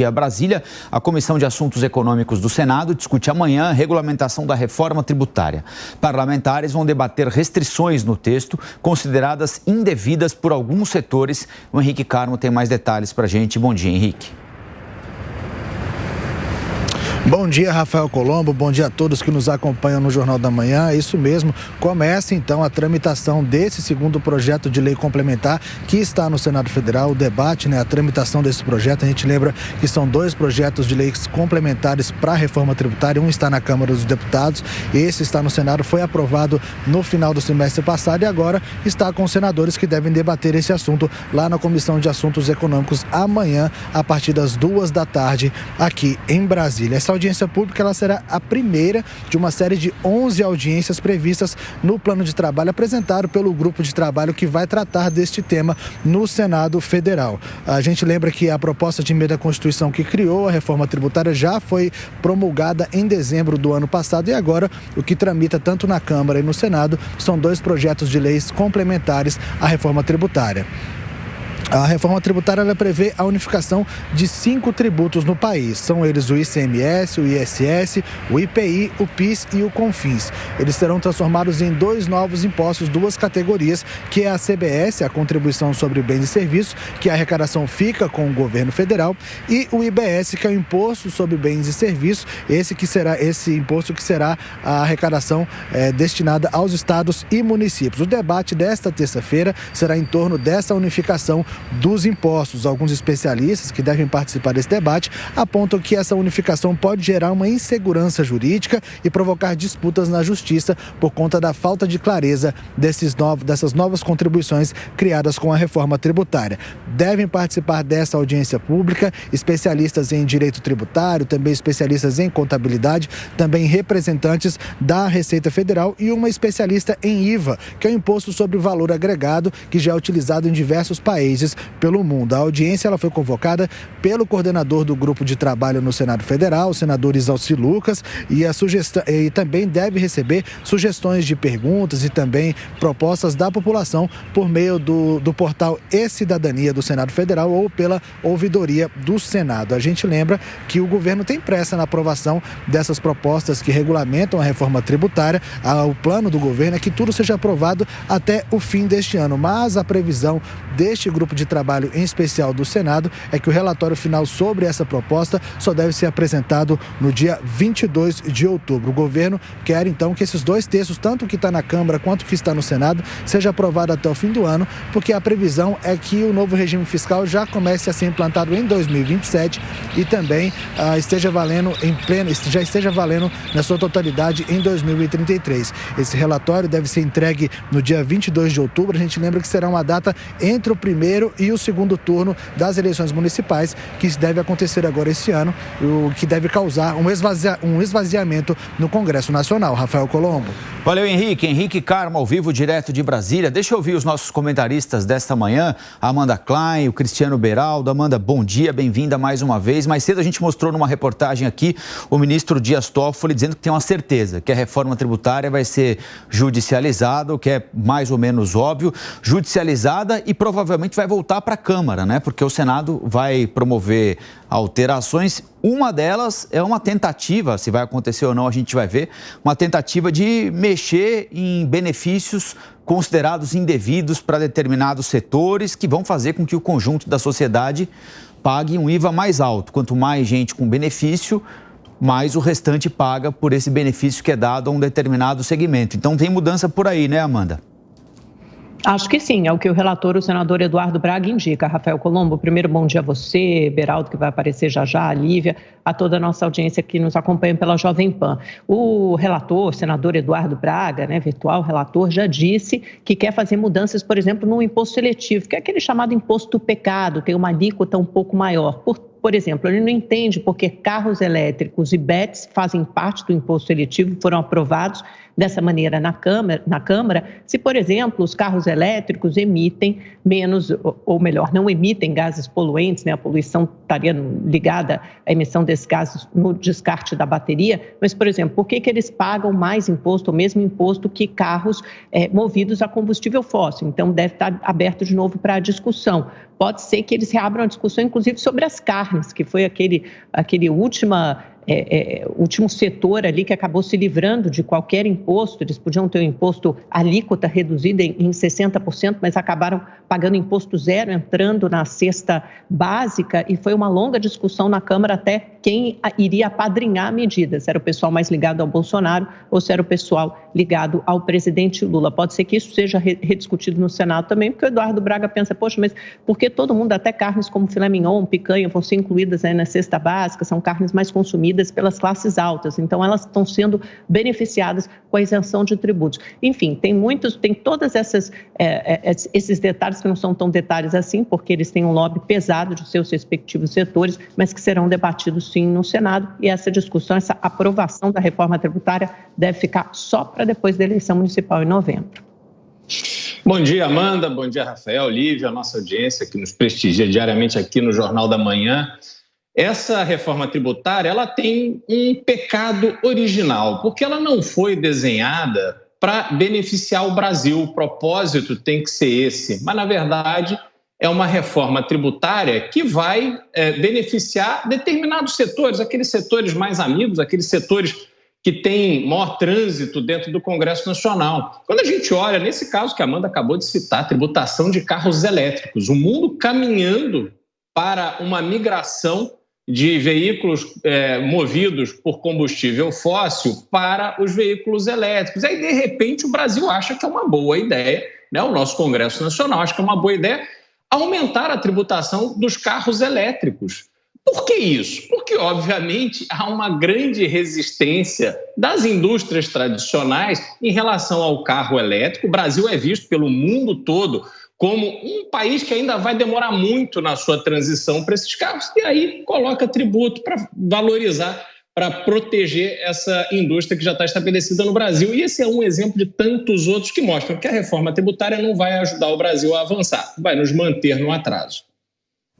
a Brasília. A Comissão de Assuntos Econômicos do Senado discute amanhã a regulamentação da reforma tributária. Parlamentares vão debater restrições no texto consideradas indevidas por alguns setores. O Henrique Carmo tem mais detalhes para a gente. Bom dia, Henrique. Bom dia, Rafael Colombo. Bom dia a todos que nos acompanham no Jornal da Manhã. Isso mesmo, começa então a tramitação desse segundo projeto de lei complementar que está no Senado Federal. O debate, a tramitação desse projeto, a gente lembra que são dois projetos de leis complementares para a reforma tributária. Um está na Câmara dos Deputados, esse está no Senado, foi aprovado no final do semestre passado e agora está com os senadores que devem debater esse assunto lá na Comissão de Assuntos Econômicos amanhã, a partir das 14h aqui em Brasília. Essa audiência pública ela será a primeira de uma série de 11 audiências previstas no plano de trabalho apresentado pelo grupo de trabalho que vai tratar deste tema no Senado Federal. A gente lembra que a proposta de emenda à Constituição que criou a reforma tributária já foi promulgada em dezembro do ano passado e agora o que tramita tanto na Câmara e no Senado são dois projetos de leis complementares à reforma tributária. A reforma tributária ela prevê a unificação de 5 tributos no país. São eles o ICMS, o ISS, o IPI, o PIS e o CONFINS. Eles serão transformados em 2 novos impostos, 2 categorias, que é a CBS, a Contribuição sobre Bens e Serviços, que a arrecadação fica com o governo federal, e o IBS, que é o Imposto sobre Bens e Serviços, esse imposto que será a arrecadação destinada aos estados e municípios. O debate desta terça-feira será em torno dessa unificação dos impostos. Alguns especialistas que devem participar desse debate apontam que essa unificação pode gerar uma insegurança jurídica e provocar disputas na justiça por conta da falta de clareza dessas novas contribuições criadas com a reforma tributária. Devem participar dessa audiência pública especialistas em direito tributário, também especialistas em contabilidade, também representantes da Receita Federal e uma especialista em IVA, que é o Imposto sobre Valor Agregado, que já é utilizado em diversos países pelo mundo. A audiência ela foi convocada pelo coordenador do grupo de trabalho no Senado Federal, o senador Isalci Lucas, e também deve receber sugestões de perguntas e também propostas da população por meio do portal E-Cidadania do Senado Federal ou pela ouvidoria do Senado. A gente lembra que o governo tem pressa na aprovação dessas propostas que regulamentam a reforma tributária. O plano do governo é que tudo seja aprovado até o fim deste ano, mas a previsão deste grupo de trabalho, em especial do Senado, é que o relatório final sobre essa proposta só deve ser apresentado no dia 22 de outubro. O governo quer, então, que esses 2 terços, tanto o que está na Câmara quanto o que está no Senado, seja aprovado até o fim do ano, porque a previsão é que o novo regime fiscal já comece a ser implantado em 2027 e também já esteja valendo na sua totalidade em 2033. Esse relatório deve ser entregue no dia 22 de outubro. A gente lembra que será uma data entre o primeiro e o segundo turno das eleições municipais, que deve acontecer agora esse ano, o que deve causar um esvaziamento no Congresso Nacional. Rafael Colombo. Valeu, Henrique. Henrique Carmo, ao vivo, direto de Brasília. Deixa eu ouvir os nossos comentaristas desta manhã, a Amanda Klein, o Cristiano Beraldo. Amanda, bom dia, bem-vinda mais uma vez. Mais cedo a gente mostrou numa reportagem aqui o ministro Dias Toffoli dizendo que tem uma certeza que a reforma tributária vai ser judicializada, o que é mais ou menos óbvio, judicializada e provavelmente vai voltar para a Câmara, né? Porque o Senado vai promover alterações. Uma delas é uma tentativa, se vai acontecer ou não, a gente vai ver, uma tentativa de mexer em benefícios considerados indevidos para determinados setores que vão fazer com que o conjunto da sociedade pague um IVA mais alto. Quanto mais gente com benefício, mais o restante paga por esse benefício que é dado a um determinado segmento. Então tem mudança por aí, né, Amanda? Acho que sim, é o que o relator, o senador Eduardo Braga, indica. Rafael Colombo, primeiro bom dia a você, Beraldo, que vai aparecer já já, a Lívia, a toda a nossa audiência que nos acompanha pela Jovem Pan. O relator, o senador Eduardo Braga, virtual relator, já disse que quer fazer mudanças, por exemplo, no imposto seletivo, que é aquele chamado imposto do pecado, tem uma alíquota um pouco maior. Por exemplo, ele não entende porque carros elétricos e bets fazem parte do imposto seletivo, foram aprovados dessa maneira na Câmara, se, por exemplo, os carros elétricos emitem menos, ou melhor, não emitem gases poluentes, a poluição estaria ligada à emissão desses gases no descarte da bateria, mas, por exemplo, por que eles pagam mais imposto, o mesmo imposto que carros movidos a combustível fóssil? Então, deve estar aberto de novo para a discussão. Pode ser que eles reabram a discussão, inclusive, sobre as cargas carnes, que foi aquele último setor ali que acabou se livrando de qualquer imposto. Eles podiam ter um imposto alíquota reduzida em 60%, mas acabaram pagando imposto zero, entrando na cesta básica, e foi uma longa discussão na Câmara até quem iria apadrinhar a medida, se era o pessoal mais ligado ao Bolsonaro ou se era o pessoal ligado ao presidente Lula. Pode ser que isso seja rediscutido no Senado também, porque o Eduardo Braga pensa, poxa, mas por que todo mundo, até carnes como filé mignon, picanha, vão ser incluídas aí na cesta básica, são carnes mais consumidas pelas classes altas, então elas estão sendo beneficiadas com a isenção de tributos. Enfim, tem todas esses detalhes que não são tão detalhes assim, porque eles têm um lobby pesado de seus respectivos setores, mas que serão debatidos sim no Senado, e essa discussão, essa aprovação da reforma tributária deve ficar só para depois da eleição municipal em novembro. Bom dia, Amanda, bom dia, Rafael, Lívia, a nossa audiência que nos prestigia diariamente aqui no Jornal da Manhã. Essa reforma tributária, ela tem um pecado original, porque ela não foi desenhada para beneficiar o Brasil. O propósito tem que ser esse, mas, na verdade, é uma reforma tributária que vai beneficiar determinados setores, aqueles setores mais amigos, aqueles setores que têm maior trânsito dentro do Congresso Nacional. Quando a gente olha, nesse caso que a Amanda acabou de citar, tributação de carros elétricos, o mundo caminhando para uma migração de veículos movidos por combustível fóssil para os veículos elétricos. Aí, de repente, o Brasil acha que é uma boa ideia, né? O nosso Congresso Nacional acha que é uma boa ideia aumentar a tributação dos carros elétricos. Por que isso? Porque, obviamente, há uma grande resistência das indústrias tradicionais em relação ao carro elétrico. O Brasil é visto pelo mundo todo como um país que ainda vai demorar muito na sua transição para esses carros, e aí coloca tributo para valorizar, para proteger essa indústria que já está estabelecida no Brasil. E esse é um exemplo de tantos outros que mostram que a reforma tributária não vai ajudar o Brasil a avançar, vai nos manter no atraso.